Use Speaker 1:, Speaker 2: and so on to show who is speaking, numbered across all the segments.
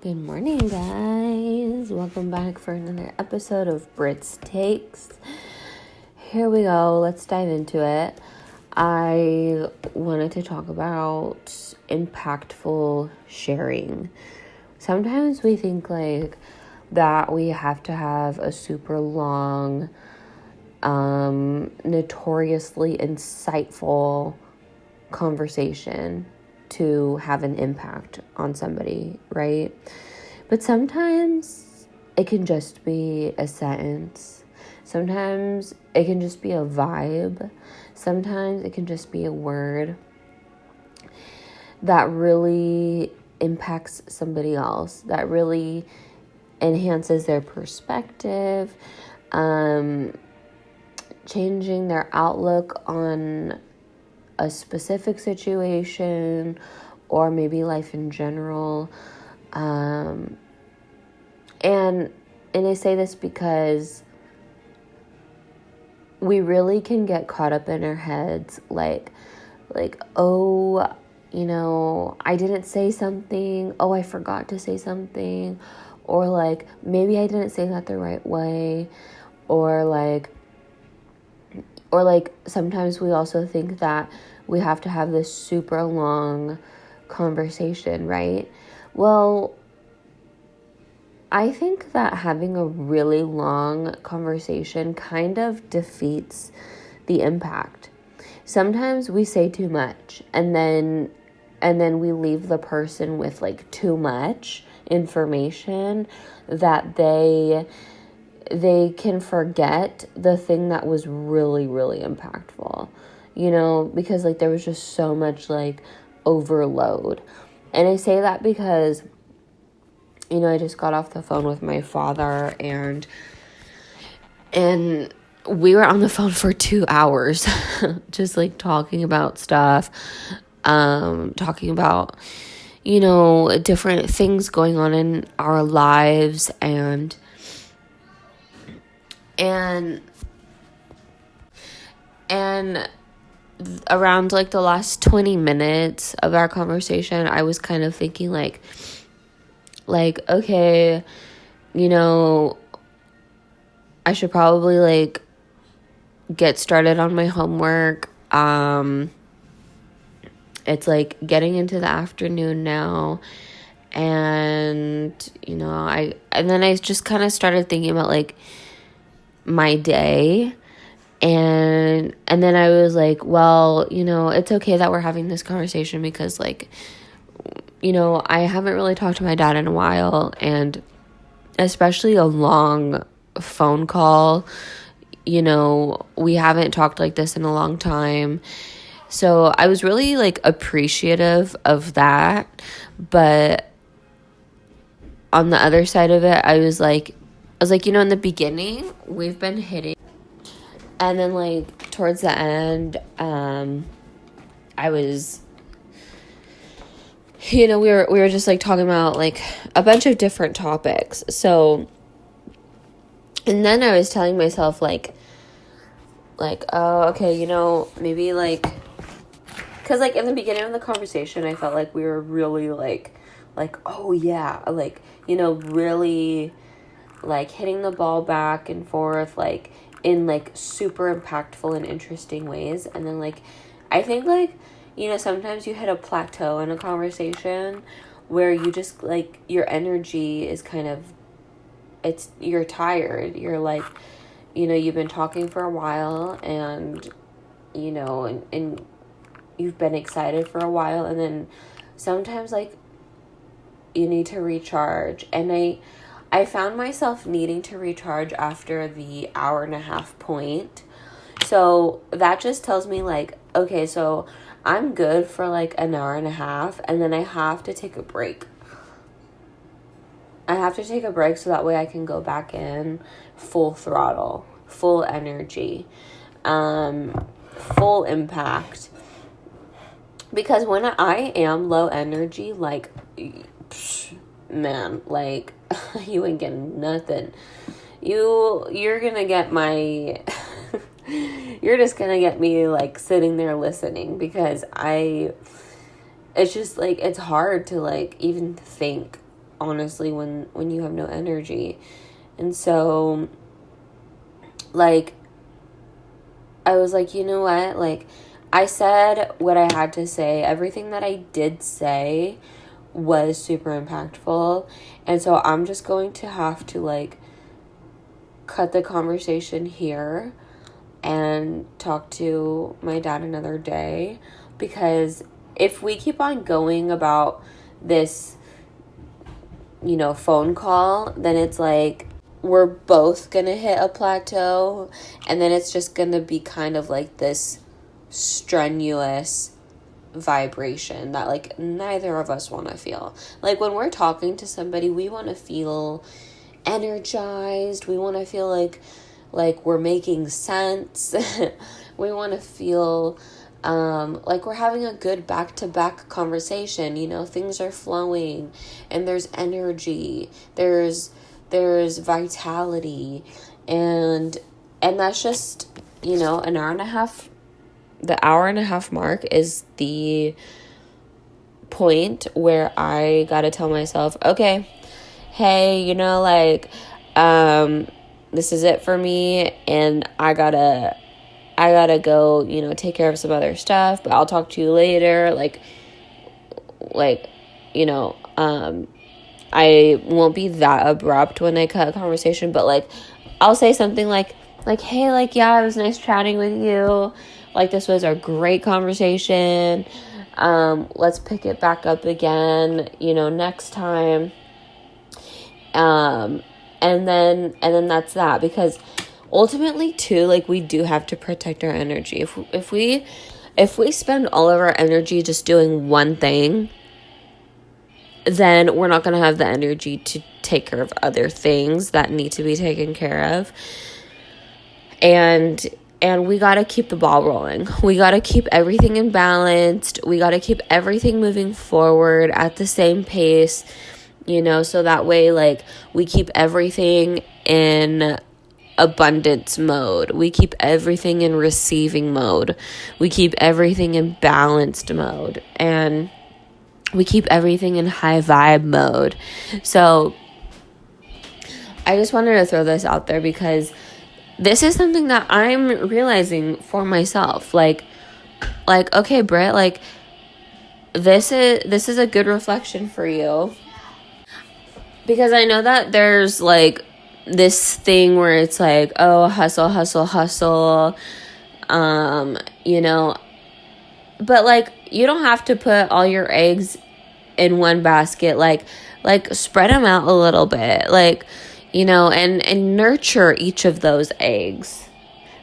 Speaker 1: Good morning, guys. Welcome back for another episode of Britt's Takes. Here we go. Let's dive into it. I wanted to talk about impactful sharing. Sometimes we think like that we have to have a super long, notoriously insightful conversation to have an impact on somebody, right? But sometimes it can just be a sentence. Sometimes it can just be a vibe. Sometimes it can just be a word that really impacts somebody else, that really enhances their perspective, changing their outlook on a specific situation or maybe life in general. And I say this because we really can get caught up in our heads like, oh, I didn't say something. Oh, I forgot to say something. Or like, maybe I didn't say that the right way. Or like sometimes we also think that we have to have this super long conversation, right? Well, I think that having a really long conversation kind of defeats the impact. Sometimes we say too much and then we leave the person with like too much information that they can forget the thing that was really, really impactful, because like there was just so much like overload. And I say that because, I just got off the phone with my father and we were on the phone for 2 hours, just like talking about stuff, talking about, different things going on in our lives and around like the last 20 minutes of our conversation, I was kind of thinking like, okay, I should probably like get started on my homework. It's like getting into the afternoon now. And, then I just kind of started thinking about like my day. And then I was like, well, it's okay that we're having this conversation because like, I haven't really talked to my dad in a while, and especially a long phone call, we haven't talked like this in a long time. So I was really like appreciative of that. But on the other side of it, I was like, in the beginning, we've been hitting. And then, like, towards the end, I was, we were just, like, talking about, like, a bunch of different topics. So, and then I was telling myself, like, oh, okay, maybe, like, because, like, in the beginning of the conversation, I felt like we were really, like, oh, yeah, like, really, like, hitting the ball back and forth, like, in like super impactful and interesting ways. And then like I think like sometimes you hit a plateau in a conversation where you just like your energy is kind of you're tired, you're like you've been talking for a while and and you've been excited for a while, and then sometimes like you need to recharge. And I found myself needing to recharge after the 1.5 hour point. So that just tells me like, okay, so I'm good for like 1.5 hours, and then I have to take a break. I have to take a break so that way I can go back in full throttle, full energy, full impact. Because when I am low energy, like, man, like, you ain't getting nothing. You're gonna get my you're just gonna get me like sitting there listening, because it's just like it's hard to like even think honestly, when you have no energy. And so, like, I was like, you know what? Like, I said what I had to say. Everything that I did say was super impactful. And so I'm just going to have to, like, cut the conversation here and talk to my dad another day. Because if we keep on going about this, you know, phone call, then it's like we're both gonna hit a plateau, and then it's just gonna be kind of like this strenuous vibration that, like, neither of us want to feel. Like, when we're talking to somebody, we want to feel energized. We want to feel like we're making sense. We want to feel like we're having a good back-to-back conversation. You know, things are flowing and there's energy, there's vitality, and that's just, you know, an hour and a half. The hour and a half mark is the point where I gotta tell myself, okay, hey, you know, like, this is it for me, and I gotta go, you know, take care of some other stuff, but I'll talk to you later. Like, you know, I won't be that abrupt when I cut a conversation, but, like, I'll say something like, hey, like, yeah, it was nice chatting with you. Like, this was a great conversation. Let's pick it back up again, you know, next time. And then that's that, because ultimately too, like, we do have to protect our energy. If we spend all of our energy just doing one thing, then we're not going to have the energy to take care of other things that need to be taken care of. And we got to keep the ball rolling. We got to keep everything in balance. We got to keep everything moving forward at the same pace, you know, so that way, like, we keep everything in abundance mode. We keep everything in receiving mode. We keep everything in balanced mode. And we keep everything in high vibe mode. So I just wanted to throw this out there, because this is something that I'm realizing for myself. Like, okay, Britt, like, this is a good reflection for you. Because I know that there's, like, this thing where it's like, oh, hustle, you know, but, like, you don't have to put all your eggs in one basket. Like spread them out a little bit, like, you know, and nurture each of those eggs.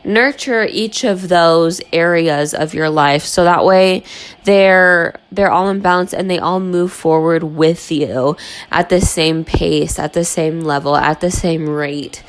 Speaker 1: Nurture each of those areas of your life, so that way they're all in balance and they all move forward with you at the same pace, at the same level, at the same rate.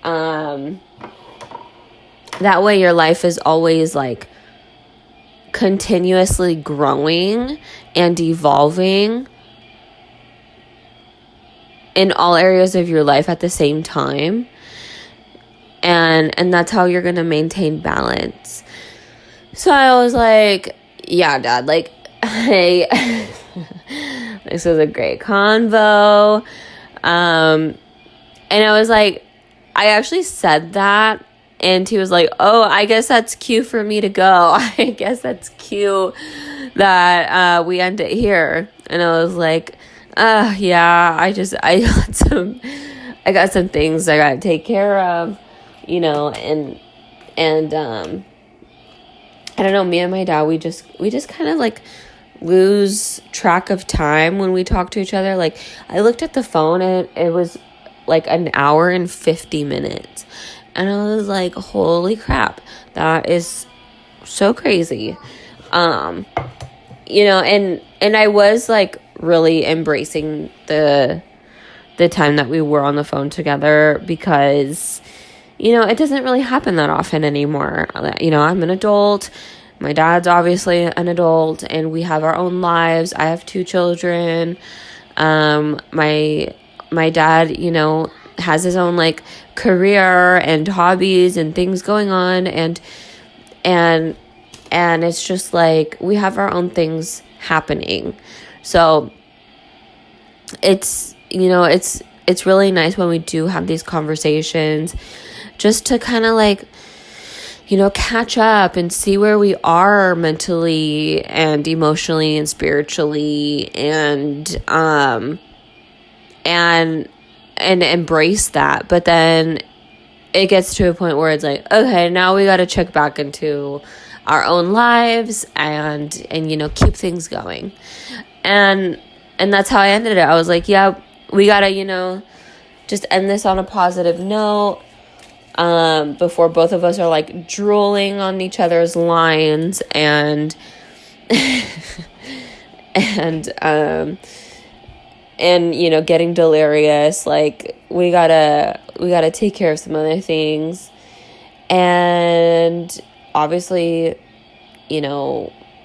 Speaker 1: That way your life is always, like, continuously growing and evolving in all areas of your life at the same time. And that's how you're going to maintain balance. So I was like, yeah, Dad, like, hey, this was a great convo. And I was like, I actually said that, and he was like, oh, I guess that's cue for me to go. I guess that's cue that we end it here. And I was like, yeah, I got some things I got to take care of, you know, and I don't know, me and my dad, we just kind of, like, lose track of time when we talk to each other. Like, I looked at the phone and it was like an hour and 50 minutes. And I was like, holy crap, that is so crazy. You know, and I was, like, really embracing the time that we were on the phone together, because, you know, it doesn't really happen that often anymore. You know, I'm an adult. My dad's obviously an adult, and we have our own lives. I have 2 children. My dad, you know, has his own, like, career and hobbies and things going on, and it's just like we have our own things happening. So it's, it's really nice when we do have these conversations just to kind of like, catch up and see where we are mentally and emotionally and spiritually, and embrace that. But then it gets to a point where it's like, okay, now we got to check back into our own lives and keep things going. And that's how I ended it. I was like, yeah, we got to, just end this on a positive note, before both of us are like drooling on each other's lines and getting delirious. Like, we gotta take care of some other things. And obviously,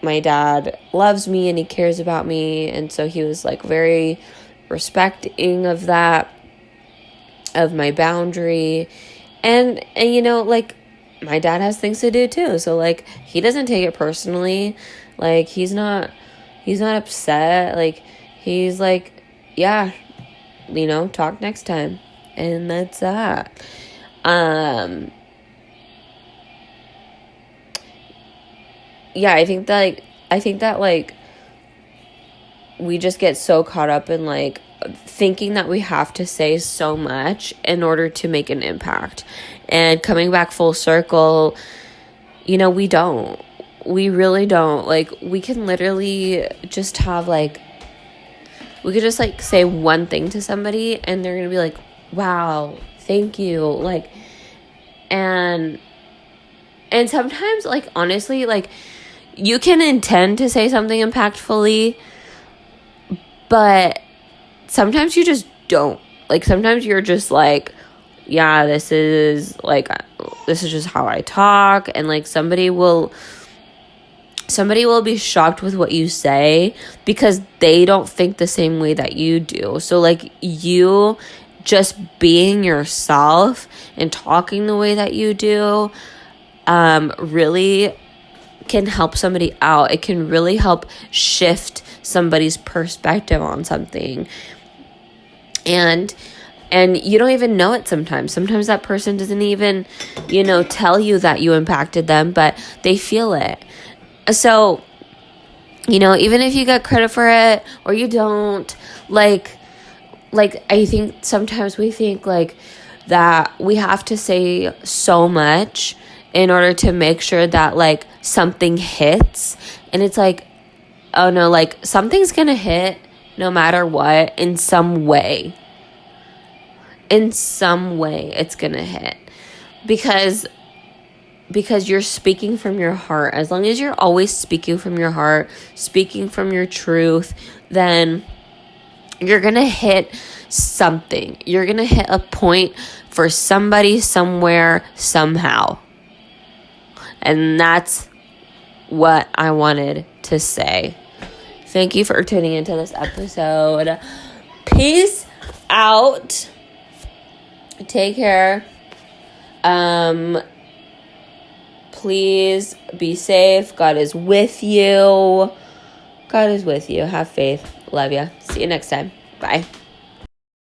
Speaker 1: my dad loves me and he cares about me, and so he was like very respecting of that, of my boundary. And like, my dad has things to do too, so like, he doesn't take it personally. Like, he's not upset. Like, he's like, yeah, talk next time, and that's that. Yeah, I think that like, we just get so caught up in like thinking that we have to say so much in order to make an impact. And coming back full circle, we don't. We really don't. Like, we can literally just have like, we could just like say one thing to somebody and they're going to be like, wow, thank you. Like, and sometimes, like, honestly, like, you can intend to say something impactfully, but sometimes you just don't. Like, sometimes you're just like, yeah, this is just how I talk. And like, somebody will be shocked with what you say because they don't think the same way that you do. So like, you just being yourself and talking the way that you do, really can help somebody out. It can really help shift somebody's perspective on something. And you don't even know it sometimes. Sometimes that person doesn't even, tell you that you impacted them, but they feel it. So, even if you get credit for it or you don't, like I think sometimes we think like that we have to say so much in order to make sure that like something hits. And it's like, oh no, like, something's gonna hit no matter what. In some way it's gonna hit, because you're speaking from your heart. As long as you're always speaking from your heart, speaking from your truth, then you're gonna hit something. You're gonna hit a point for somebody, somewhere, somehow. And that's what I wanted to say. Thank you for tuning into this episode. Peace out. Take care. Please be safe. God is with you. Have faith. Love ya. See you next time. Bye.